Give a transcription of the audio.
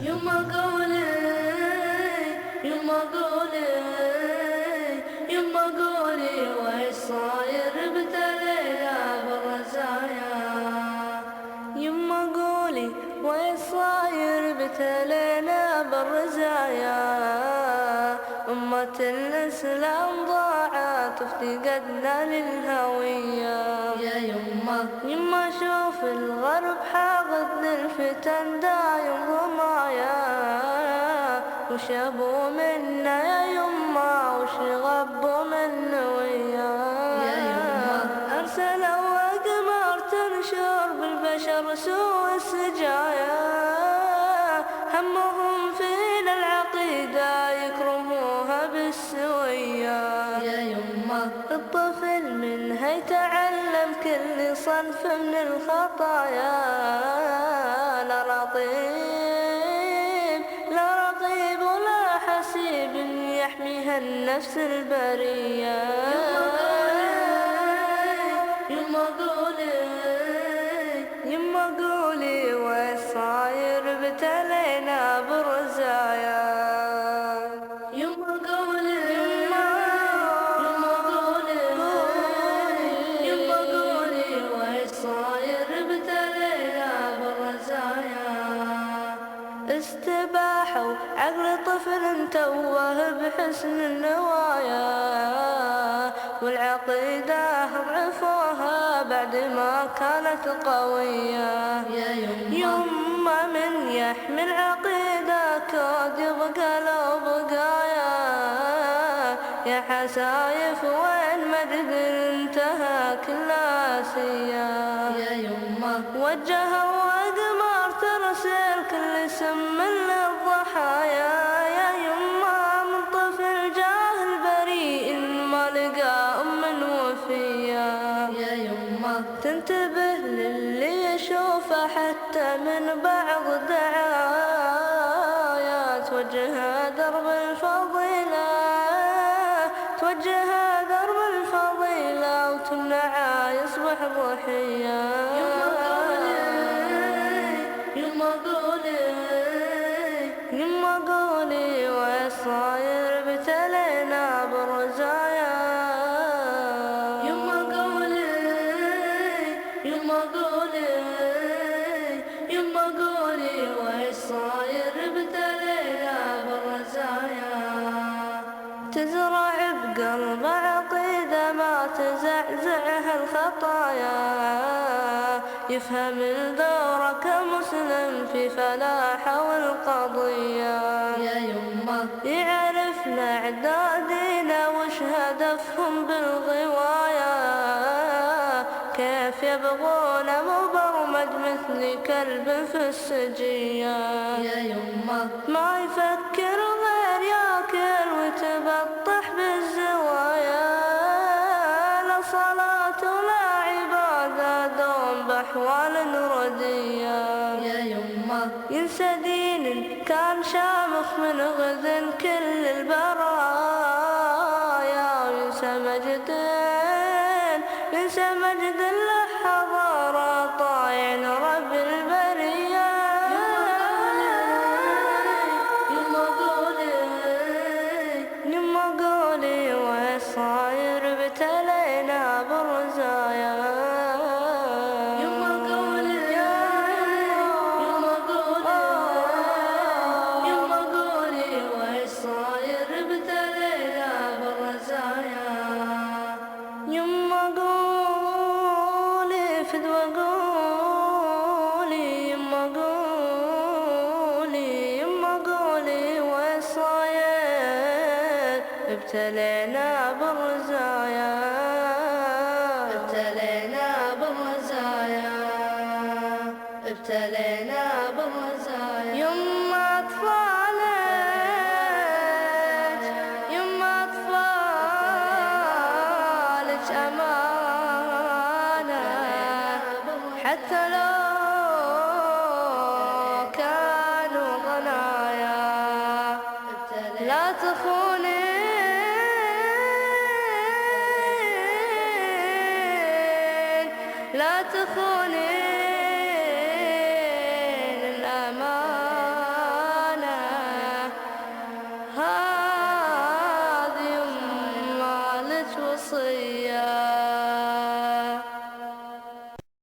يما قولي يما قولي يما قولي ويش صاير بتليلة بالرزايا. يما قولي ويش صاير بتليلة بالرزايا. أمة الإسلام ضاعت وافتقدنا للهوية. يا يما شوف الغرب حاقد للفتن دايم ضمايا. وش ابو منا يا يما وش غبوا منا وياه. يا يما ارسلوا اقمار تنشر بالبشر سوء السجايا. همهم فينا العقيدة يكرموها بالسوية. يا يما الطفل منها يتعلم كل صنف من الخطايا. لا رقيب ولا حسيب يحميها النفس البرية. يما قولي ويش صاير بتلينا بالرزايا. يما قولي يما قولي ويش صاير بتلينا بالرزايا. استباحوا عقل طفل توه بحسن النوايا. والعقيدة ضعفوها بعد ما كانت قوية. يما من يحمل عقيدة كود يبقى له بقايا. يا حسايف وين مجد انتهى كل آسيا. يا يما وجهوا أقمار ترسل كل اسم للضحايا. يا يما من طفل جاهل بريء ما لقى أم وفية. يا يما تنتبه للي يشوفه حتى من بعض دعايا. توجه درب الفضيلة وتمنعه يصبح ضحية. يما قولي ويش صاير بتلينا بالرزايا. يما قولي ويش صاير بتلينا بالرزايا. تزرع بقلب عقيدة ما تزعزعها الخطايا. يفهم الدور كمسلم في فلاحه والقضية. يا يما يعرف أعدادنا وش هدفهم بالغواية. كيف يبغون مبرمج مثل كلب في السجية. يا يما ما يفكر غير ياكل ويتبطح بالزوايا. لا صلاة ولا عبادة دوم بأحوال ردية. يا يما ينسى دين كان شامخ من غذن كل البرايا. وينسى مجد له حضارة طايع رب البرية. يما قولي ويش صاير بتلينا بالرزايا. يما قولي ويش صاير بتلينا بالرزايا. يما قولي فدوى قولي. يما قولي ويش صاير ابتلينا بالرزايا. يما أطفالك أمانة حتى لو كانوا غنايا. لا تخونين الأمان. وصية